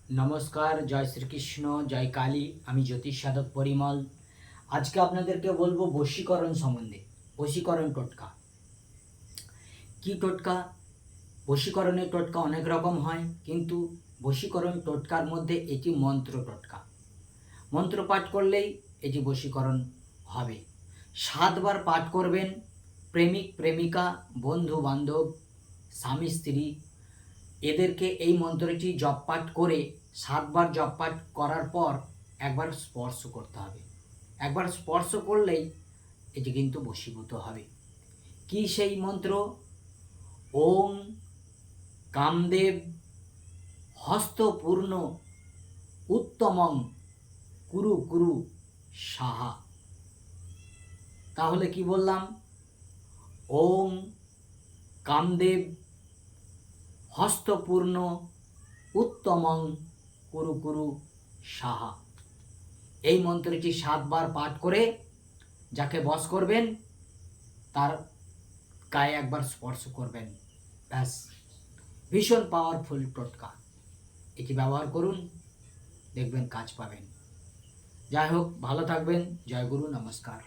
নমস্কার, জয় শ্রীকৃষ্ণ, জয় কালী। আমি জ্যোতিষ সাধক পরিমল। আজকে আপনাদেরকে বলবো বশীকরণ সম্বন্ধে। বশীকরণ টোটকা কি টোটকা? বশীকরণের টোটকা অনেক রকম হয়, কিন্তু বশীকরণ টোটকার মধ্যে এটি মন্ত্র টোটকা। মন্ত্র পাঠ করলেই এটি বশীকরণ হবে। 7 বার পাঠ করবেন। প্রেমিক প্রেমিকা, বন্ধু বান্ধব, স্বামী স্ত্রী এদেরকে এই মন্ত্রটি জপ পাঠ করে 7 বার জপ পাঠ করার পর একবার স্পর্শ করতে হবে। একবার স্পর্শ করলেই এটি কিন্তু বশীভূত হবে। কি সেই মন্ত্র? ওম কামদেব হস্তপূর্ণ উত্তমং কুরু কুরু সাহা। তাহলে কি বললাম? ওম কামদেব হস্তপূর্ণ উত্তমং কুরু কুরু সাহা। এই মন্ত্রটি 7 বার পাঠ করে যাকে বশ করবেন তার গায়ে একবার স্পর্শ করবেন, ব্যাস। ভীষণ পাওয়ারফুল টোটকা। এটি ব্যবহার করুন, দেখবেন কাজ পাবেন। যাই হোক, ভালো থাকবেন। জয় গুরু, নমস্কার।